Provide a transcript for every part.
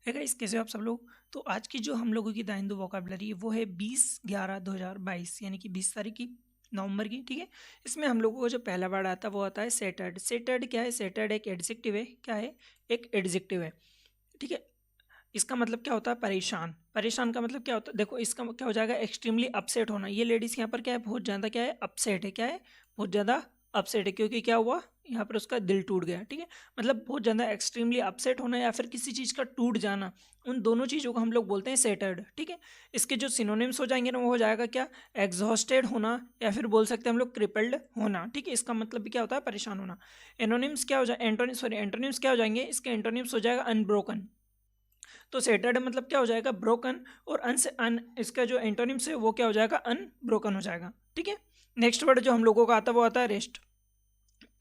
है गाइस, कैसे हो आप सब लोग। तो आज की जो हम लोगों की द हिंदू वोकैबुलरी है वो है 20/11/2022 यानी कि 20 तारीख की, नवंबर की। ठीक है, इसमें हम लोगों को जो पहला वर्ड आता है वो आता है सेटर्ड। सेटर्ड क्या है? सेटर्ड एक एडजेक्टिव है। क्या है? एक एडजेक्टिव है। ठीक है, इसका मतलब क्या होता है? परेशान। परेशान का मतलब क्या होता है? देखो, इसका क्या हो जाएगा? एक्सट्रीमली अपसेट होना। ये लेडीज यहाँ पर क्या है? बहुत ज़्यादा क्या है? अपसेट है। क्या है? बहुत ज़्यादा अपसेट है, क्योंकि क्या हुआ यहाँ पर? उसका दिल टूट गया। ठीक है, मतलब बहुत ज़्यादा एक्सट्रीमली अपसेट होना या फिर किसी चीज़ का टूट जाना, उन दोनों चीज़ों को हम लोग बोलते हैं सेटर्ड। ठीक है, इसके जो सिनोनिम्स हो जाएंगे ना, वो हो जाएगा क्या? एग्जॉस्टेड होना, या फिर बोल सकते हैं हम लोग क्रिपल्ड होना। ठीक है, इसका मतलब भी क्या होता है? परेशान होना। एनोनिम्स क्या हो जाए? एंटोनिम्स क्या हो जाएंगे? इसके एंटोनिम्स हो जाएगा अनब्रोकन। तो सेटर्ड मतलब क्या हो जाएगा? ब्रोकन। और इसका जो एंटोनिम्स है वो क्या हो जाएगा? अनब्रोकन हो जाएगा। ठीक है, नेक्स्ट वर्ड जो हम लोगों का आता है वो आता है रेस्ट।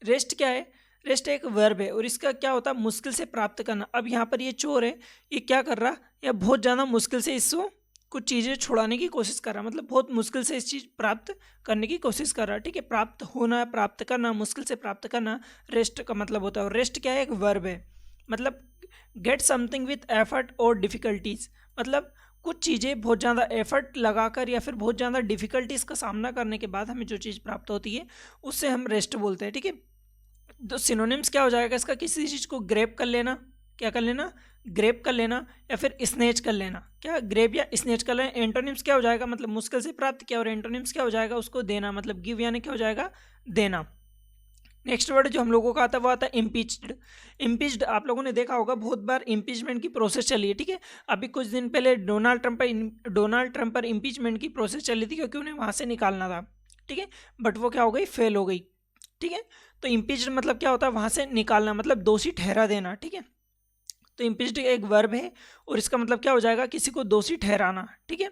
रेस्ट क्या है? रेस्ट एक वर्ब है और इसका क्या होता है? मुश्किल से प्राप्त करना। अब यहाँ पर ये चोर है, ये क्या कर रहा? या बहुत ज़्यादा मुश्किल से इसको कुछ चीज़ें छुड़ाने की कोशिश कर रहा, मतलब बहुत मुश्किल से इस चीज़ प्राप्त करने की कोशिश कर रहा। ठीक है, प्राप्त होना, प्राप्त करना, मुश्किल से प्राप्त करना रेस्ट का मतलब होता है। और रेस्ट क्या है? एक वर्ब है। मतलब गेट समथिंग विथ एफर्ट और डिफिकल्टीज, मतलब कुछ चीज़ें बहुत ज़्यादा एफर्ट लगाकर या फिर बहुत ज़्यादा डिफिकल्टीज का सामना करने के बाद हमें जो चीज़ प्राप्त होती है उससे हम रेस्ट बोलते हैं। ठीक है, तो सिनोनिम्स क्या हो जाएगा इसका? किसी चीज़ को ग्रेप कर लेना। क्या कर लेना? ग्रेप कर लेना, या फिर स्नेच कर लेना। क्या? ग्रेप या स्नेच कर लेना। एंटोनिम्स क्या हो जाएगा? मतलब मुश्किल से प्राप्त किया। और एंटोनिम्स क्या हो जाएगा? उसको देना, मतलब गिव, यानी क्या हो जाएगा? देना। नेक्स्ट वर्ड जो हम लोगों का आता है वो आता है इम्पीच्ड। इम्पीच्ड आप लोगों ने देखा होगा, बहुत बार इम्पीचमेंट की प्रोसेस चली है। ठीक है, अभी कुछ दिन पहले डोनाल्ड ट्रंप पर इम्पीचमेंट की प्रोसेस चली थी, क्योंकि उन्हें वहां से निकालना था। ठीक है, बट वो क्या हो गई? फेल हो गई। ठीक है, तो इम्पीच्ड मतलब क्या होता है? वहां से निकालना, मतलब दोषी ठहरा देना। ठीक है, तो इम्पीच्ड एक वर्ब है और इसका मतलब क्या हो जाएगा? किसी को दोषी ठहराना। ठीक है,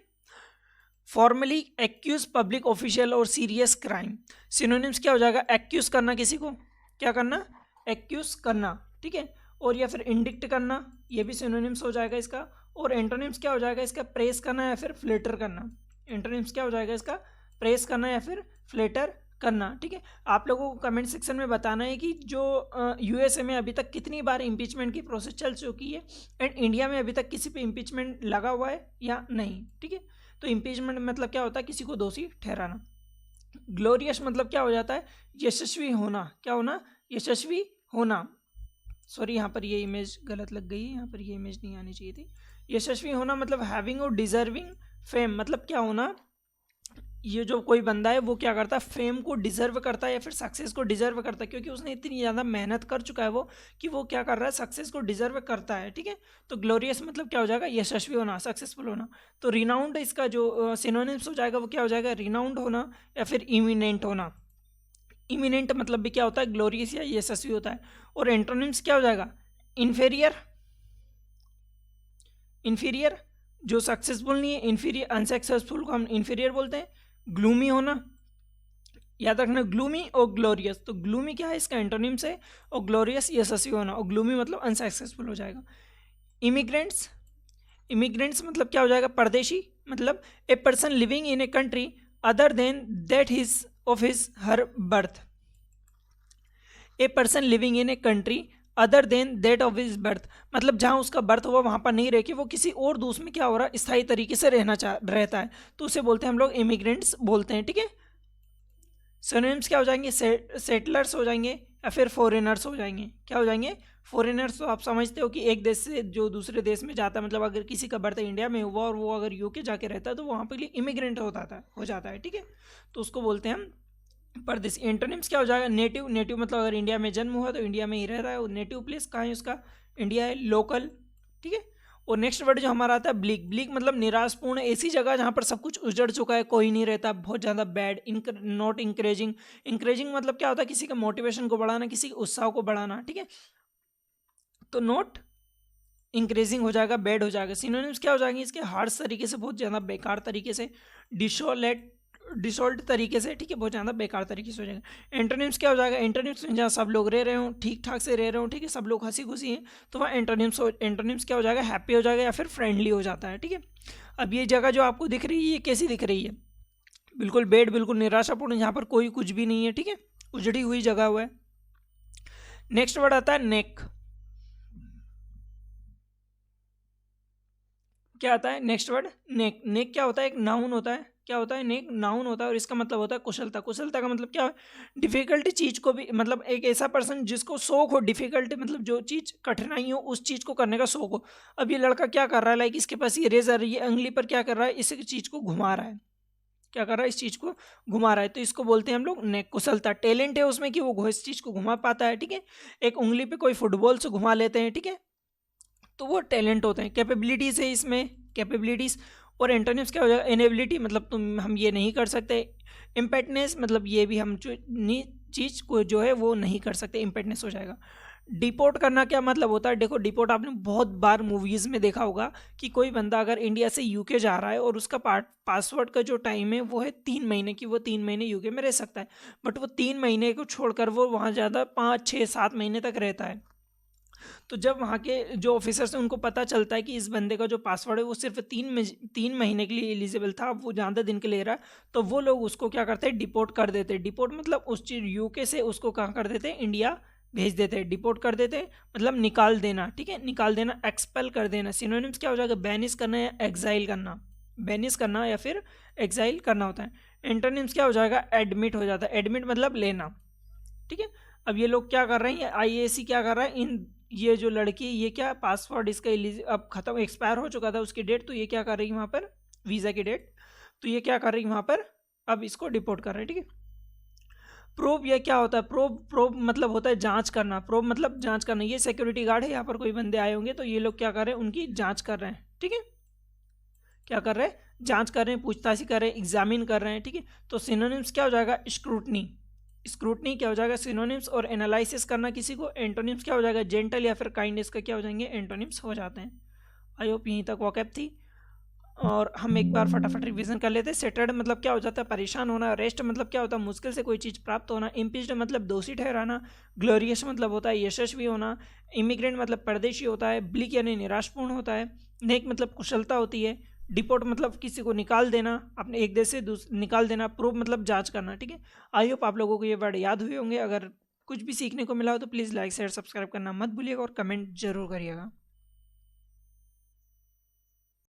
फॉर्मली एक्यूज पब्लिक ऑफिशियल और सीरियस क्राइम। सिनोनिम्स क्या हो जाएगा? एक्यूज करना किसी को, क्या करना? एक्यूज करना। ठीक है, और या फिर इंडिक्ट करना, ये भी सिनोनिम्स हो जाएगा इसका। और एंटोनिम्स क्या हो जाएगा इसका? प्रेस करना या फिर फ्लेटर करना। एंटोनिम्स क्या हो जाएगा इसका? प्रेस करना या फिर फ्लेटर करना। ठीक है, आप लोगों को कमेंट सेक्शन में बताना है कि जो यूएसए में अभी तक कितनी बार इम्पीचमेंट की प्रोसेस चल चुकी है, एंड इंडिया में अभी तक किसी पे इम्पीचमेंट लगा हुआ है या नहीं। ठीक है, तो इम्पीचमेंट मतलब क्या होता है? किसी को दोषी ठहराना। ग्लोरियस मतलब क्या हो जाता है? यशस्वी होना। क्या होना? यशस्वी होना। सॉरी, यहाँ पर ये इमेज गलत लग गई है, यहाँ पर ये इमेज नहीं आनी चाहिए थी। यशस्वी होना मतलब हैविंग और डिजर्विंग फेम, मतलब क्या होना? ये जो कोई बंदा है वो क्या करता है? फेम को डिजर्व करता है या फिर सक्सेस को डिजर्व करता है, क्योंकि उसने इतनी ज़्यादा मेहनत कर चुका है वो, कि वो क्या कर रहा है? सक्सेस को डिजर्व करता है। ठीक है, तो ग्लोरियस मतलब क्या हो जाएगा? यशस्वी होना, सक्सेसफुल होना। तो रिनाउंड इसका जो सिनोनिम्स हो जाएगा वो क्या हो जाएगा? रिनाउंड होना या फिर इमिनेंट होना। इमिनेंट मतलब भी क्या होता है? ग्लोरियस या यशस्वी होता है। और एंटोनिम्स क्या हो जाएगा? इन्फेरियर। इन्फीरियर जो सक्सेसफुल नहीं है, इन्फीरियर अनसक्सेसफुल को हम इन्फीरियर बोलते हैं। ग्लूमी होना, याद रखना, ग्लूमी और ग्लोरियस। तो ग्लूमी क्या है? इसका एंटोनिम्स है। और ग्लोरियस यशस्वी होना, और ग्लूमी मतलब अनसक्सेसफुल हो जाएगा। इमिग्रेंट्स। इमिग्रेंट्स मतलब क्या हो जाएगा? परदेशी, मतलब a person living in a country other than that his of his her birth. A person living in a country other than that of his birth, मतलब जहाँ उसका बर्थ हुआ वहाँ पर नहीं रह के वो किसी और देश में क्या हो रहा है? स्थायी तरीके से रहता है, तो उसे बोलते हैं हम लोग इमिग्रेंट्स बोलते हैं। ठीक है, सिनोनिम्स क्या हो जाएंगे? सेटलर्स हो जाएंगे या फिर फॉरेनर्स हो जाएंगे। क्या हो जाएंगे? फॉरेनर्स। तो आप समझते हो कि एक देश से जो दूसरे देश में जाता है, मतलब अगर किसी का बर्थ इंडिया में हुआ और वो अगर यूके जाके रहता है तो वहाँ पे लिए इमिग्रेंट हो जाता है। ठीक है, तो उसको बोलते हैं हम परदेसी। एंटोनिम्स क्या हो जाएगा? नेटिव। नेटिव मतलब अगर इंडिया में जन्म हुआ तो इंडिया में ही रह रहा है, और नेटिव प्लेस कहाँ है उसका? इंडिया है। लोकल। ठीक है, और नेक्स्ट वर्ड जो हमारा आता है ब्लीक। ब्लीक मतलब निराशपूर्ण, ऐसी जगह जहाँ पर सब कुछ उजड़ चुका है, कोई नहीं रहता, बहुत ज़्यादा बैड। Not encouraging. इंकरेजिंग मतलब क्या होता है? किसी का मोटिवेशन को बढ़ाना, किसी के उत्साह को बढ़ाना। ठीक है, तो नॉट इंक्रेजिंग हो जाएगा, बैड हो जाएगा। सिनोनिम्स क्या हो जाएंगे इसके? हार्श तरीके से, बहुत ज़्यादा बेकार तरीके से। डिसोलेट, डिसॉल्ट तरीके से। ठीक है, बहुत ज़्यादा बेकार तरीके से हो जाएगा। एंटोनिम्स क्या हो जाएगा? एंटोनिम्स जहाँ सब लोग रह रहे हो, ठीक ठाक से रह रहे हो, ठीक है, सब लोग हंसी खुशी हैं, तो वहाँ एंटोनिम्स क्या हो जाएगा? हैप्पी हो जाएगा या फिर फ्रेंडली हो जाता है। ठीक है, अब ये जगह जो आपको दिख रही है ये कैसी दिख रही है? बिल्कुल बेड, बिल्कुल निराशापूर्ण, यहाँ पर कोई कुछ भी नहीं है। ठीक है, उजड़ी हुई जगह हुआ है। नेक्स्ट वर्ड आता है नेक। क्या आता है नेक्स्ट वर्ड नेक। नेक क्या होता है, एक नाउन होता है। क्या होता है, नेक नाउन होता है और इसका मतलब होता है कुशलता। कुशलता का मतलब क्या है, डिफिकल्ट चीज को भी, मतलब एक ऐसा पर्सन जिसको शौक हो डिफिकल्ट, मतलब जो चीज कठिनाई हो उस चीज को करने का शौक हो। अब ये लड़का क्या कर रहा है, लाइक इसके पास ये रेजर, ये अंगली पर क्या कर रहा है, इस चीज को घुमा रहा है। क्या कर रहा है, इस चीज को घुमा रहा है, तो इसको बोलते हैं हम लोग नेक। कुशलता, टैलेंट है उसमें कि वो इस चीज को घुमा पाता है, ठीक है। एक उंगली पे कोई फुटबॉल से घुमा लेते हैं, ठीक है, तो वो टैलेंट होते हैं। कैपेबिलिटीज है इसमें, कैपेबिलिटीज। और एंटोनिम्स क्या हो जाएगा, इनेबिलिटी, मतलब तुम हम ये नहीं कर सकते। इम्पेटनेस, मतलब ये भी हम जो चीज़ को जो है वो नहीं कर सकते, इम्पेटनेस हो जाएगा। डिपोर्ट करना क्या मतलब होता है, देखो डिपोर्ट आपने बहुत बार मूवीज़ में देखा होगा कि कोई बंदा अगर इंडिया से यूके जा रहा है और उसका पासवर्ड का जो टाइम है वो है 3 महीने की, वो 3 महीने यूके में रह सकता है, बट वो 3 महीने को छोड़कर वो वहाँ ज़्यादा 5 6 7 महीने तक रहता है। तो जब वहाँ के जो ऑफिसर्स हैं उनको पता चलता है कि इस बंदे का जो पासवर्ड है वो सिर्फ 3 महीने के लिए एलिजिबल था, वो ज़्यादा दिन के ले रहा है, तो वो लोग उसको क्या करते हैं, डिपोर्ट कर देते हैं। डिपोर्ट मतलब उस चीज यूके से उसको कहाँ कर देते हैं, इंडिया भेज देते हैं। डिपोर्ट कर देते हैं मतलब निकाल देना, ठीक है, निकाल देना, एक्सपेल कर देना। सिनोनिम्स क्या हो जाएगा, बैनिश करना या एग्जाइल करना। बैनिश करना या फिर एग्जाइल करना होता है। एंटोनिम्स क्या हो जाएगा, एडमिट हो जाता है। एडमिट मतलब लेना, ठीक है। अब ये लोग क्या कर रहे हैं, आईएसी क्या कर रहा है, इन ये जो लड़की, ये क्या पासवर्ड इसका अब खत्म, एक्सपायर हो चुका था उसकी डेट, तो ये क्या कर रही है वहाँ पर, वीज़ा की डेट, तो ये क्या कर रही है वहाँ पर, अब इसको डिपोर्ट कर रहे हैं, ठीक है। प्रोब, ये क्या होता है, प्रोब, प्रोब मतलब होता है जांच करना। प्रोब मतलब जांच करना। ये सिक्योरिटी गार्ड है, यहाँ पर कोई बंदे आए होंगे तो ये लोग क्या कर रहे हैं, उनकी जांच कर रहे हैं, ठीक है। क्या कर रहे हैं, जांच कर रहे हैं, पूछताछ कर रहे हैं, एग्जामिन कर रहे हैं, ठीक है। तो सिनोनिम्स क्या हो जाएगा, स्क्रूटनी। स्क्रूटनी क्या हो जाएगा, सिनोनिम्स। और एनालिसिस करना किसी को, एंटोनिम्स क्या हो जाएगा, जेंटल या फिर काइंडनेस का क्या हो जाएंगे, एंटोनिम्स हो जाते हैं। आई होप यहीं तक वॉकअप थी। और हम एक बार फटाफट रिवीजन कर लेते हैं। सेटर्ड मतलब क्या हो जाता है, परेशान होना। रेस्ट मतलब क्या होता है, मुश्किल से कोई चीज़ प्राप्त होना। इम्पीच्ड मतलब दोषी ठहराना। ग्लोरियस मतलब होता है यशस्वी होना। इमिग्रेंट मतलब परदेशी होता है। ब्लिक यानी निराशपूर्ण होता है। नेक मतलब कुशलता होती है। डिपोर्ट मतलब किसी को निकाल देना, अपने एक देश से निकाल देना। प्रूव मतलब जांच करना, ठीक है। आई होप आप लोगों को ये वर्ड याद हुए होंगे। अगर कुछ भी सीखने को मिला हो तो प्लीज़ लाइक शेयर सब्सक्राइब करना मत भूलिएगा और कमेंट जरूर करिएगा।